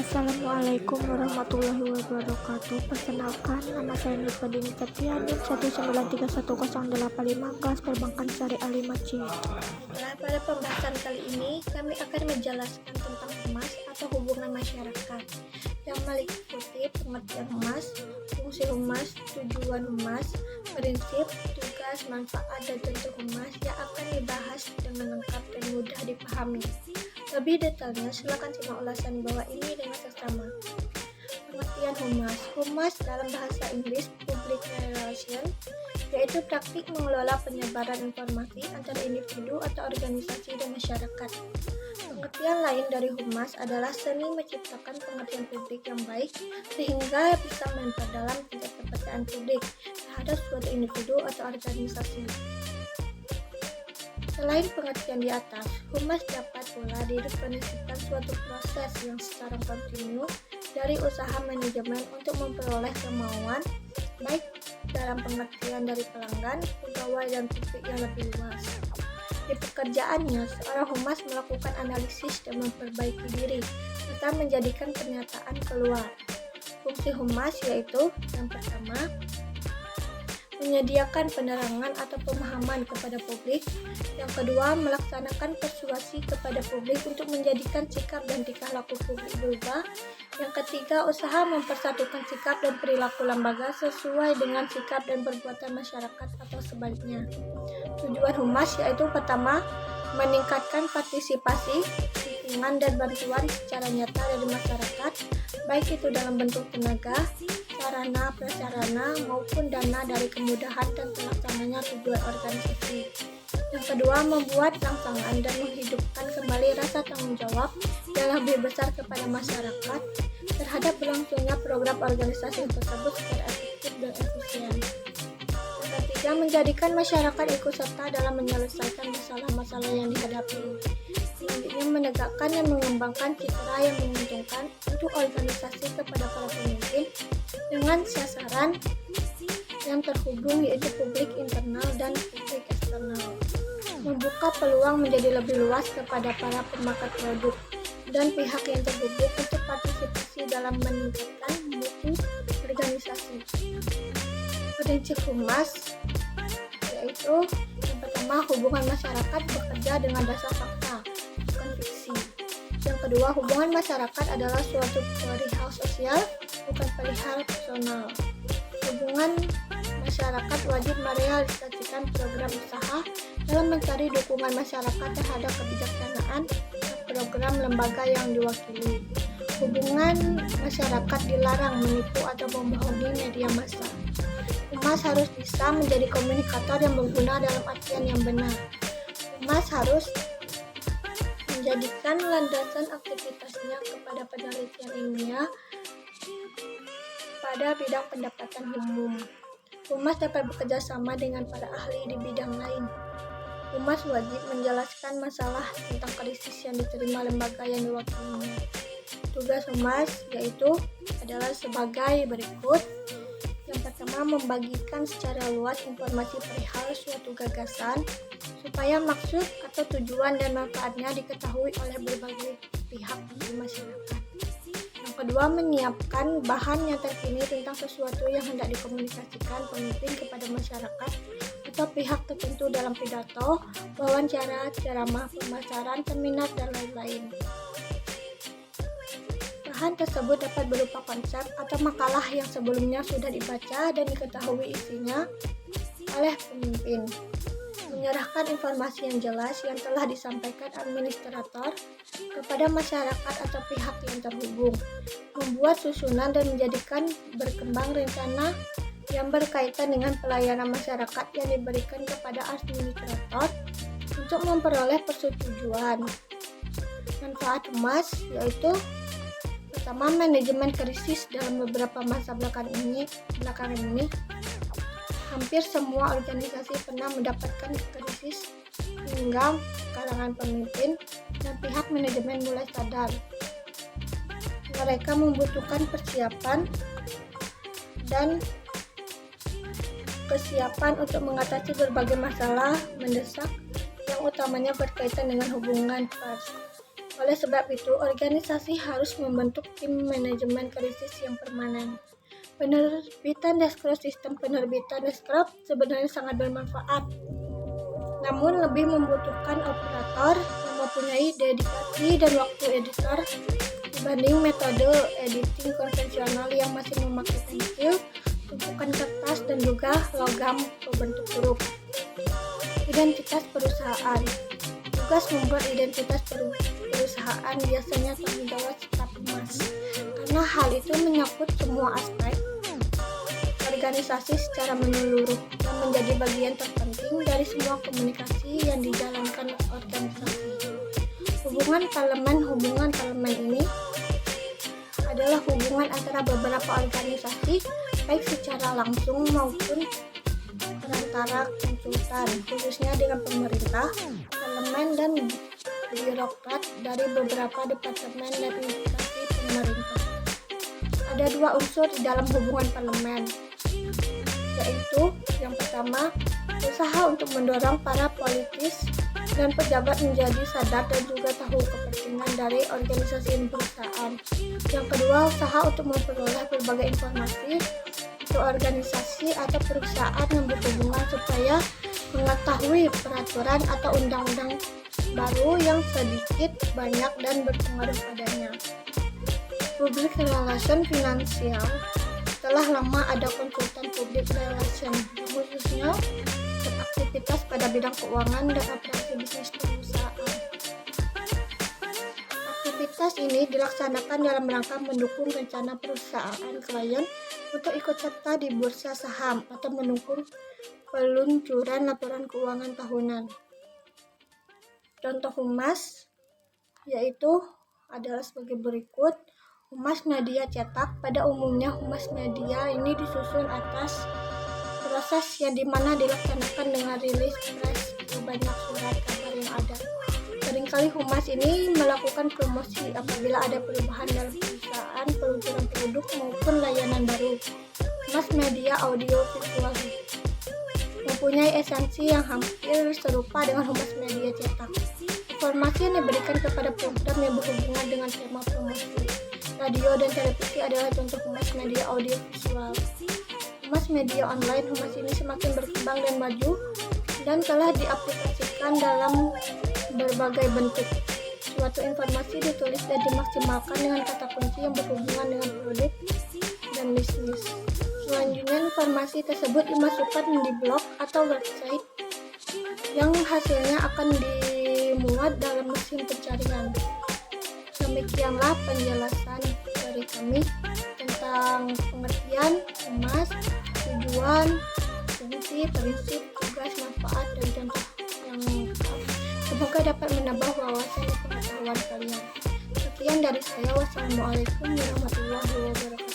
Assalamualaikum warahmatullahi wabarakatuh. Perkenalkan, nama saya Nurfadini Tatiani 1931085 Kelas Perbankan Syariah 5C. Nah, pada pembahasan kali ini kami akan menjelaskan tentang humas atau hubungan masyarakat yang meliputi pengertian humas, fungsi humas, tujuan humas, prinsip, tugas, manfaat, dan tentu humas yang akan dibahas dengan lengkap dan mudah dipahami. Lebih detailnya silakan simak ulasan bawah ini dengan seksama. Pengertian humas. Humas dalam bahasa Inggris Public Relation, yaitu praktik mengelola penyebaran informasi antara individu atau organisasi dan masyarakat. Pengertian lain dari humas adalah seni menciptakan pengertian publik yang baik sehingga bisa memperdalam tingkat kepercayaan publik terhadap suatu individu atau organisasi. Selain pengertian di atas, humas dapat pula didefinisikan suatu proses yang secara kontinu dari usaha manajemen untuk memperoleh kemauan, baik dalam pengertian dari pelanggan, pegawai, dan publik yang lebih luas. Di pekerjaannya, seorang humas melakukan analisis dan memperbaiki diri, serta menjadikan pernyataan keluar. Fungsi humas yaitu, yang pertama, menyediakan penerangan atau pemahaman kepada publik. Yang kedua, melaksanakan persuasi kepada publik untuk menjadikan sikap dan tingkah laku publik berubah. Yang ketiga, usaha mempersatukan sikap dan perilaku lembaga sesuai dengan sikap dan perbuatan masyarakat atau sebaliknya. Tujuan humas yaitu pertama, meningkatkan partisipasi, dukungan dan bantuan secara nyata dari masyarakat, baik itu dalam bentuk tenaga, sarana, prasarana, maupun dana dari kemudahan dan terlaksananya tujuan organisasi. Yang kedua, membuat rangsangan dan menghidupkan kembali rasa tanggung jawab yang lebih besar kepada masyarakat terhadap berlangsungnya program organisasi tersebut secara efektif dan efisien. Yang ketiga, menjadikan masyarakat ikut serta dalam menyelesaikan masalah-masalah yang dihadapi. Selanjutnya, menegakkan dan mengembangkan citra yang menguntungkan untuk organisasi kepada para pemimpin dengan sasaran yang terhubung yaitu publik internal dan publik eksternal. Membuka peluang menjadi lebih luas kepada para pemakai produk dan pihak yang terhubung untuk partisipasi dalam meningkatkan mutu organisasi. Prinsip humas yaitu yang pertama, hubungan masyarakat bekerja dengan dasar fakta, bukan fiksi. Yang kedua, hubungan masyarakat adalah suatu perihal sosial, bukan perihal personal. Hubungan masyarakat wajib merealisasikan program usaha dalam mencari dukungan masyarakat terhadap kebijaksanaan program lembaga yang diwakili. Hubungan masyarakat dilarang menipu atau membohongi media massa. Humas harus bisa menjadi komunikator yang berguna dalam artian yang benar. Humas harus menjadikan landasan aktivitasnya kepada penelitian ilmiah pada bidang pendapatan umum. Humas dapat bekerja sama dengan para ahli di bidang lain. Humas wajib menjelaskan masalah tentang krisis yang diterima lembaga yang diwakilinya. Tugas humas yaitu adalah sebagai berikut. Yang pertama, membagikan secara luas informasi perihal suatu gagasan supaya maksud atau tujuan dan manfaatnya diketahui oleh berbagai pihak di masyarakat. Yang kedua, menyiapkan bahan yang terkini tentang sesuatu yang hendak dikomunikasikan pemimpin kepada masyarakat atau pihak tertentu dalam pidato, wawancara, ceramah, pemasaran, seminar, dan lain-lain. Bahan tersebut dapat berupa konsep atau makalah yang sebelumnya sudah dibaca dan diketahui isinya oleh pemimpin. Menyerahkan informasi yang jelas yang telah disampaikan administrator kepada masyarakat atau pihak yang terhubung. Membuat susunan dan menjadikan berkembang rencana yang berkaitan dengan pelayanan masyarakat yang diberikan kepada administrator untuk memperoleh persetujuan. Manfaat humas yaitu pertama, manajemen krisis. Dalam beberapa masa belakangan ini hampir semua organisasi pernah mendapatkan krisis hingga kalangan pemimpin dan pihak manajemen mulai sadar mereka membutuhkan persiapan dan kesiapan untuk mengatasi berbagai masalah mendesak yang utamanya berkaitan dengan hubungan Oleh sebab itu, organisasi harus membentuk tim manajemen krisis yang permanen. Penerbitan Dashcraft Sistem penerbitan Dashcraft sebenarnya sangat bermanfaat, namun lebih membutuhkan operator yang mempunyai dedikasi dan waktu editor dibanding metode editing konvensional yang masih memakai pensil, tumpukan kertas, dan juga logam berbentuk huruf. Identitas perusahaan. Tugas membuat identitas perusahaan biasanya tanggung jawab staf humas, karena hal itu menyangkut semua aspek organisasi secara menyeluruh dan menjadi bagian terpenting dari semua komunikasi yang dijalankan organisasi. Hubungan parlemen ini adalah hubungan antara beberapa organisasi, baik secara langsung maupun perantara konsultan, khususnya dengan pemerintah, parlemen, dan birokrat dari beberapa departemen administrasi pemerintah. Ada dua unsur di dalam hubungan parlemen, yaitu yang pertama, usaha untuk mendorong para politis dan pejabat menjadi sadar dan juga tahu kepentingan dari organisasi dan perusahaan. Yang kedua, usaha untuk memperoleh berbagai informasi untuk organisasi atau perusahaan yang berhubungan supaya mengetahui peraturan atau undang-undang baru yang sedikit, banyak, dan berpengaruh padanya. Public Relation Finansial. Setelah lama ada konsultan public relation, khususnya beraktivitas pada bidang keuangan dan operasi bisnis perusahaan. Aktivitas ini dilaksanakan dalam rangka mendukung rencana perusahaan klien untuk ikut serta di bursa saham atau mendukung peluncuran laporan keuangan tahunan. Contoh humas yaitu adalah sebagai berikut. Humas media cetak. Pada umumnya humas media ini disusun atas proses yang dimana dilaksanakan dengan rilis press ke banyak surat kabar yang ada. Seringkali humas ini melakukan promosi apabila ada perubahan dalam perusahaan, peluncuran produk maupun layanan baru. Humas media audio visual mempunyai esensi yang hampir serupa dengan humas media cetak. Informasi yang diberikan kepada program yang berhubungan dengan tema promosi. Radio dan televisi adalah contoh humas media audio visual. Humas media online. Humas ini semakin berkembang dan maju dan telah diaplikasikan dalam berbagai bentuk. Suatu informasi ditulis dan dimaksimalkan dengan kata kunci yang berhubungan dengan produk dan bisnis. Selanjutnya, informasi tersebut dimasukkan di blog atau website yang hasilnya akan dimuat dalam mesin pencarian. Demikianlah penjelasan dari kami tentang pengertian humas, tujuan, fungsi, prinsip, tugas, manfaat, dan contoh yang lengkap. Semoga dapat menambah wawasan dan pengetahuan kalian. Sekian dari saya. Wassalamualaikum warahmatullahi wabarakatuh.